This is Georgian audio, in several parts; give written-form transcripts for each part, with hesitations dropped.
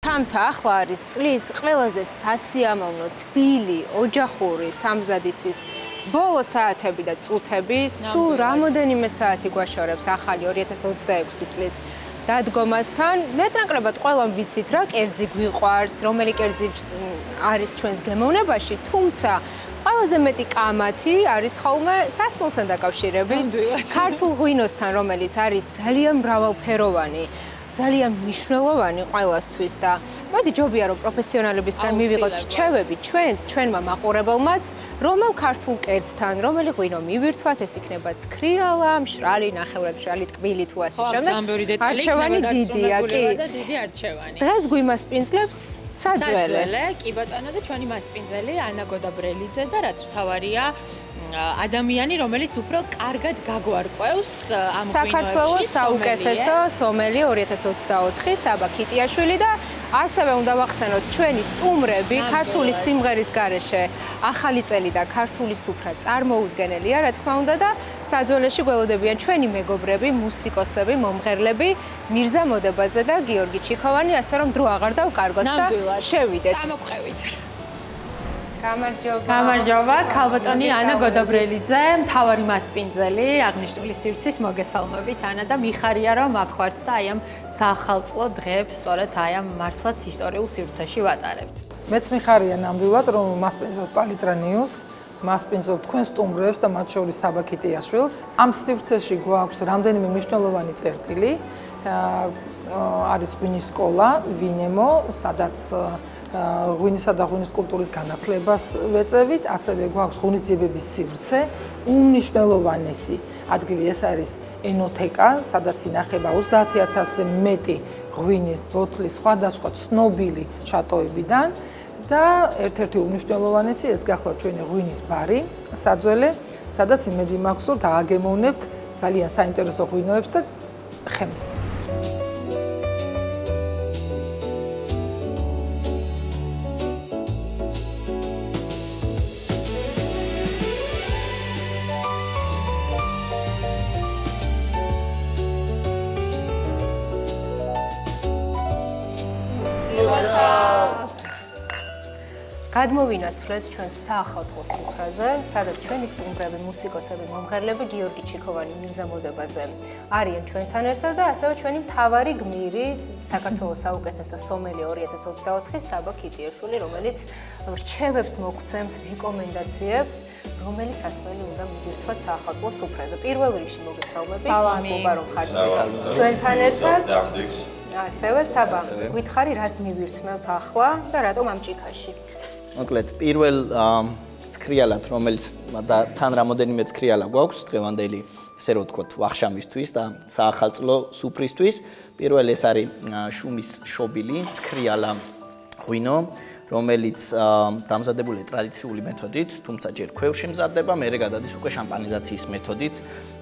თამთა ახლა არის წლის ყველაზე სასიამოვნო, თბილი, ოჯახური სამზადისის ბოლო საათები და წუთები, სულ რამოდენიმე საათი გვაშორებს ახალი 2026 წლის დადგომასთან. მეტნაკლებად ყველამ ვიცით რა კერძი გვიყვარს, რომელი კერძი არის ჩვენს გემოვნებაში, თუმცა ყველაზე მეტი კამათი არის ხოლმე სასმელთან დაკავშირებით, ქართულ ღვინოსთან, რომელიც არის ძალიან მრავალფეროვანი. ძალიან მნიშვნელოვანი ყველასთვის და მოდი ჯობია რომ პროფესიონალებისგან მივიღოთ რჩევები ჩვენმა მაყურებელმაც, რომელ ქართულ კერძთან, რომელი ღვინო მივირთვათ, ეს იქნება ცქრიალა, მშრალი, ნახევრად მშრალი, ტკბილი თუ ასე შემდეგ. არჩევანი დიდია, კი. დიდი არჩევანი. დღეს გვიმასპინძლებს საძველე. კი ბატონო და ჩვენი მასპინძელი ანა გოდაბრელიძე და რაც მთავარია ადამიანი, რომელიც უფრო კარგად გაგვარკვევს ამ ღვინოებში. საქართველოს საუკეთესო სომელი 2024 საბა ქიტიაშვილი და ასევე უნდა ვახსენოთ ჩვენი სტუმრები ქართული სიმღერის გარეშე ახალი წელი და ქართული სუფრა წარმოუდგენელია, რა თქმა უნდა და საძველეში გველოდებიან ჩვენი მეგობრები, მუსიკოსები, მომღერლები მირზა მოდებაძე და გიორგი ჩიქოვანი, ასე რომ დრო აღარ დავკარგოთ და შევიდეთ. წამოყევით. გამარჯობა, ქალბატონი ანა გოდაბრელიძე, მთავარი მასპინძელი აღნიშნული სივრცის მოგესალმებით ანა და მიხარია რომ აქ ვართ და აი ამ საახალწლო დღეებს სწორედ აი ამ მართლაც ისტორიულ სივრცეში ვატარებთ. მეც მიხარია ნამდვილად რომ მასპინძლობ პალიტრა ნიუს, მასპინძლობ თქვენ სტუმრებს და მათ შორის საბა ქიტიაშვილს. ამ სივრცეში გვაქვს რამდენიმე მნიშვნელოვანი წერტილი. არის ღვინის სკოლა, ვინემო, სადაც ღვინისა და ღვინის კულტურის განათლებას ვეწევით, ასევე გვაქვს ღვინისძიებების სივრცე, უმნიშვნელოვანესი ადგილი ეს არის ენოთეკა, სადაც ინახება 30,000-ზე მეტი ღვინის ბოთლის სხვადასხვა ცნობილი შატოებიდან და ერთ-ერთი უმნიშვნელოვანესი ეს გახლავთ ჩვენი ღვინის ბარი, საძველე, სადაც იმედი მაქვს რომ დააგემოვნებთ ძალიან საინტერესო ღვინოებს და ხემს. გადმოვინაცვლეთ ჩვენ საახალწლო სუფრაზე, სადაც ჩვენი სტუმრები, მუსიკოსები, მომღერლები გიორგი ჩიქოვანი, მირზა მოდებაძე არიან ჩვენთან ერთად და ასევე ჩვენი მთავარი გმირი, საქართველოს საუკეთესო სომელი 2024 საბა ქიტიაშვილი, რომელიც რჩევებს მოგცემს, რეკომენდაციებს, რომელი სასმელი უნდა მივირთვათ საახალწლო სუფრაზე. პირველ რიგში მოგესალმებით, მადლობა რომ ხართ ჩვენთან ერთად. ასევე საბა, გითხარი რას მივირთმევთ ახლა და რატომ ამ ჭიქაში? მოკლედ, პირველ ცქრიალად, რომელიც თან რამოდენიმე ცქრიალა გვაქვს დღევანდელი, ესე რომ ვთქვათ, ვახშამისთვის და საახალწლო სუფრისთვის. პირველი ეს არის შუმის შობილი, ცქრიალა ღვინო, რომელიც დამზადებულია ტრადიციული მეთოდით, თუმცა ჯერ ქვევში მზადდება, მერე გადადის უკვე შამპანიზაციის მეთოდით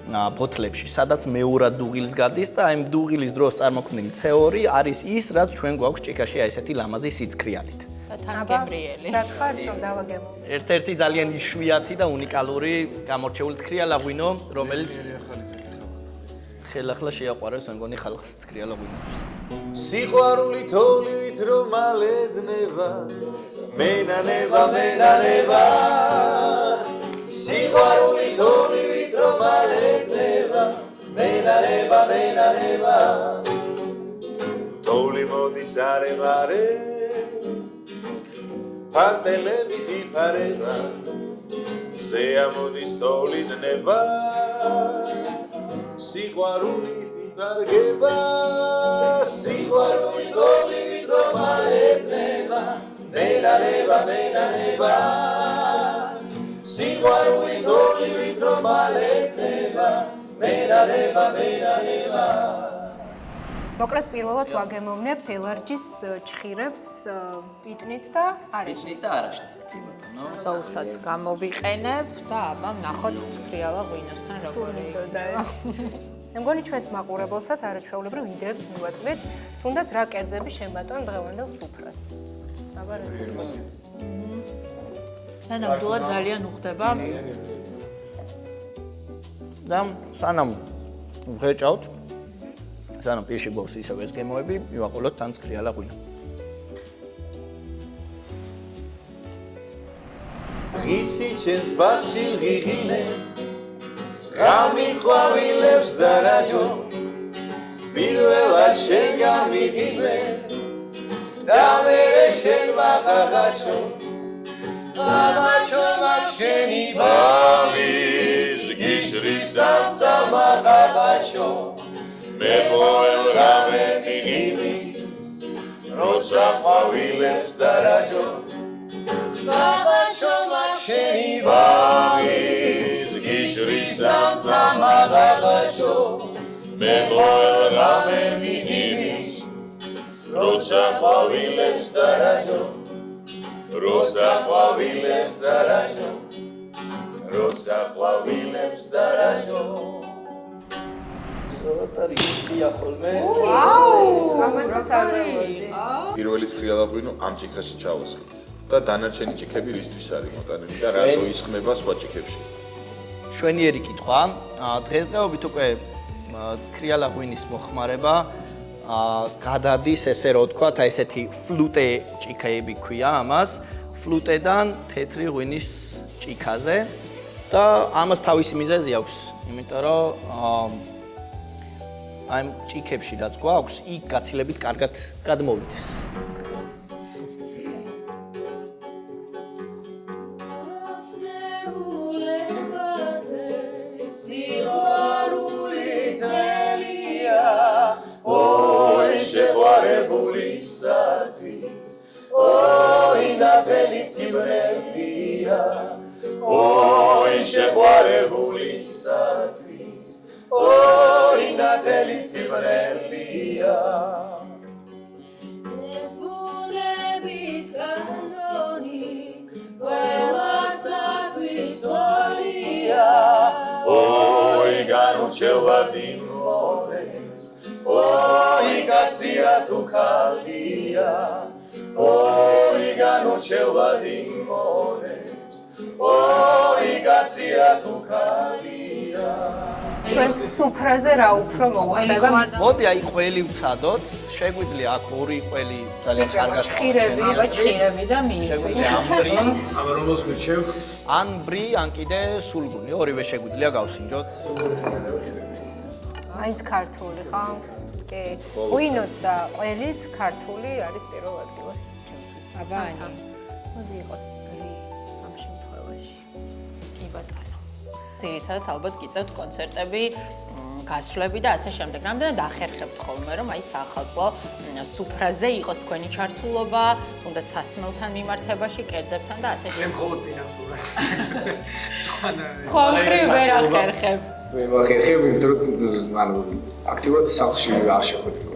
ბოთლებში, სადაც მეურად დუღილს გადის და აი დუღილის დროს წარმოქმნილი CO2 არის ის, რაც ჩვენ გვაქვს ჭიქაში აი ესეთი ლამაზი სიცხრიალით. თანგემრიელი. სათხარს რომ დავაგემო. ერთ-ერთი ძალიან იშვიათი და უნიკალური გამორჩეული ცქრიალა ღვინო, რომელიც ხელახლა შეაყვარებს მე მგონი ხალხს ცქრიალა ღვინოს. სიყვარული თოვლივით რომ მალედნება, მენანება. სიყვარული თოვლივით რომ მალედნება, მენანება. თოვლი მოდის არე-მარე ფანტელებით იფარება, ზეამოდის თოვლი დნება, სიყვარულით იფარგება, სიყვარული თოვლივით რომ მალედნება, მენანება. სიყვარული თოვლივით რომ მალედნება, მენანება. მოკლედ პირველად ვაგემოვნებთ ელარჯის ჩხირებს პიტნით და არაშით. პიტნით და არაშით, კი ბატონო. соуსაც გამოვიყენებ და აბა ნახოთ ცქრიალა ღვინოსთან როგორი იქნება. მე მგონი ჩვენს მაყურებელსაც არაჩვეულებრივ იდეებს მივაწვით, თუნდაც რა კერძები შემატონ დღევანდელ სუფრას. აბა რა სიტყვები. და ნამდვილად ძალიან უხდება. და სანამ ვღეჭავთ, სანამ პირში გვაქვს ისევ ეს გემოები, მივაყოლოთ თან ცქრიალა ღვინო. ღისი ჩემს ბაღში ღიღინე ღამით ყვავილებს და რაჯო პირველად შენ გამიღიმე და მერე შენ მაღაღაჩო მაღაჩო შენი ბაღის გიშრის სამცა მაღაღაჩო მე მოელ რამე მიღიმის როცა ყვავილებს და რაჯო მაღაჩო შენი ბაღის გიშრის სამცა მაღაღაჩო მე მოელ რამე მიღიმის როცა ყვავილებს და რაჯო როცა ყვავილებს და რაჯო როცა ყვავილებს და რაჯო ცოტა რიგია ხოლმე ამასაც არ ვეღოდი. პირველი ცხრიალა ღვინო ამ ჭიქაში ჩავასხეთ და დანარჩენი ჭიქები რისთვის არის მოტანილი და რატო ისხმება სხვა ჭიქებში? შვენიერი კითხვა. დღესდღეობით უკვე ცხრიალა ღვინის მოხმარება გადადის ესე რომ ვთქვათ, აი ესეთი ფლუტე ჭიქები ქვია ამას, ფლუტედან თეთრი ღვინის ჭიქაზე და ამას თავისი მიზეზი აქვს, იმიტომ რომ აი ჭიქებში რაც გვაქვს, იქ გაცილებით კარგად გადმოვიდეს. შეყვარებულისათვის ოი ნათელის კიბნებია ოი შეყვარებულისათვის ოი ნათელის კიბნებია ეს ბუნების კანონი ყველასათვის ვარია ოი განუჩევად იმორებს ოი კაცია თუ ხალია ოი განუჩევად იმორებს ოი კაცია თუ ხალია ჩვენს სუფრაზე რა უფრო მოხდება? მოდი აი ყველი ვცადოთ, შეგვიძლია აქ ორი ყველი ძალიან კარგად ჭირები, ჭირები და შეგვიძლია ამბრი, ამ რომელს გვიჩევ? ან ბრი, ან კიდე სულგუნი, ორივე შეგვიძლია გავსინჯოთ. მაინც ქართული ხო? კი. ღვინოც და ყველიც ქართული არის პირველ ადგილას ჩემთვის. აბანი. მოდი იყოს ბრი ამ შემთხვევაში. კი ბატონო. ძირითადად ალბათ გიწევთ კონცერტები, გასვლები და ასე შემდეგ. რამდენად ახერხებთ ხოლმე, რომ აი საახალწლო სუფრაზე იყოს თქვენი ჩართულობა, თუნდაც სასმელთან მიმართებაში, კერძებთან და ასე მე შემდეგ. მხოლოდ ფინანსურად. სხვა მხრივ ვერ ახერხებ. მე ხერხები, იმიტომ რომ ანუ აქტიურად სახლში არ შეხვედი.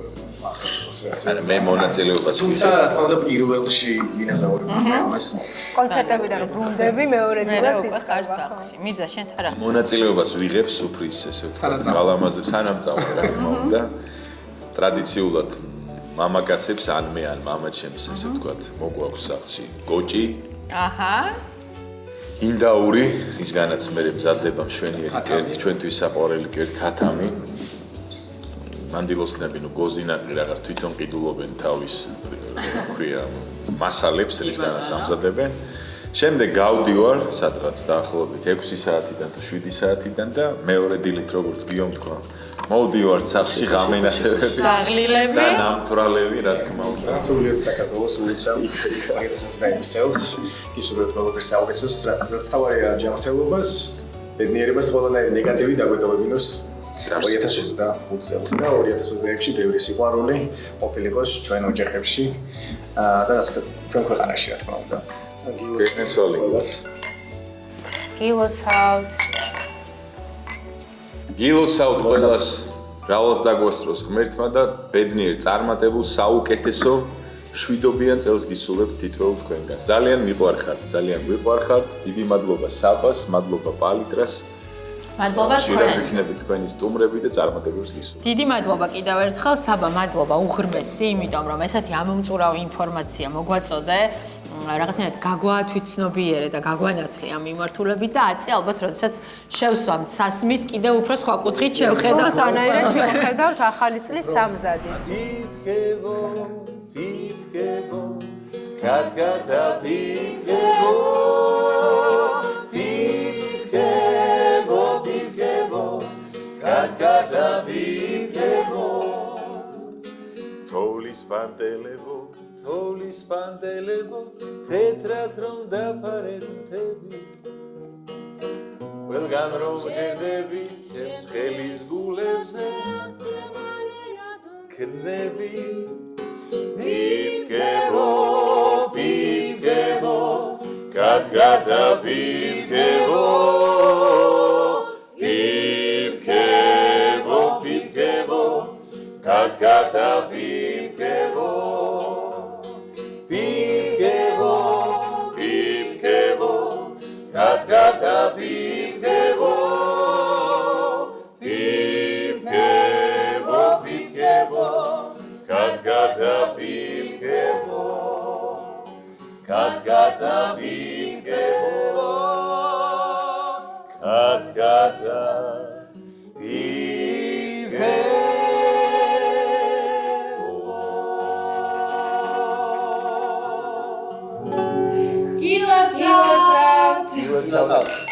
ანუ მე მონაწილეობას თუმცა რა თქმა უნდა პირველში ვინაზავებ ამას. კონცერტებიდან ბრუნდები მეორე დილას ხარ იწყება. სახლში. მირზა, შენ თან რა? მონაწილეობას ვიღებ სუფრის ესე ვთქვათ, გალამაზებს სანამწავო რა თქმა უნდა. ტრადიციულად მამაკაცებს ან მე ან მამაჩემს ესე ვთქვათ, მოგვაქვს სახლში გოჭი, აჰა. ინდაური, ისგანაც მე მზადდება მშვენიერი კერძი, ჩვენთვის საყვარელი კერძი ქათამი. მანდილოსნები ნუ გოზინაყი რაღაც თვითონ ყიდულობენ თავის ქვია მასალებს რისგანაც ამზადებენ. შემდეგ გავდივარ სადღაც დაახლოებით 6 საათიდან თუ 7 საათიდან და მეორე დილით როგორც გიომ თქვა მოვდივარ სახლში ღამენათებები დაღლილები და ნამთვრალები რა თქმა უნდა. სულიად საქართველოს უცებ ის დაიმსელს ისურვებ როგორ საუკეთესოს რაც თავია ჯანმრთელობას ბედნიერებას ყველანაირი ნეგატივი დაგვეტოვებინოს 2025 წელს და 2026-ში ბევრი სიყვარული ყოფილიყოს ჩვენ ოჯახებში და ასე ჩვენ ქვეყანაში რა თქმა უნდა. გილოცავთ ყველას რავალს დაგვასწროს ღმერთმა და ბედნიერ წარმატებულ საუკეთესო მშვიდობიან წელს გისურვებთ თითოეულ თქვენგან. ძალიან მიყვარხართ, ძალიან გვიყვარხართ. დიდი მადლობა საბას, მადლობა პალიტრას. მადლობა თქვენ. შეიძლება ვიქნებით თქვენი სტუმრები და წარმატებებს გისურვებთ. დიდი მადლობა კიდევ ერთხელ საბა, მადლობა უღრმესი, იმიტომ რომ ესეთი ამომწურავი ინფორმაცია მოგვაწოდე. რაღაცნაირად გაგვაათვითცნობიერე და გაგვანათლე ამ მიმართულებით და აწი ალბათ როდესაც შევსვამთ სასმის კიდევ უფრო სხვა კუთხით შევხედავთ. სულთანაირად შევხედავთ ახალი წლის სამზადის. ფიფქებო, კატკატა ფიფქებო კატკატა ვიქებო თოვლის პანტელებო თეთრად რომ დაფარეთ მთები ყველგან რომ ხედები ჩემს ხელის გულებზე ქნები პიფკებო კატკატა ვიქებო კატკატა ვიქებო კატკატა ვიქებო კატკატა ვიქებო კატკატა ვიქებო კატკატა გილოცავთ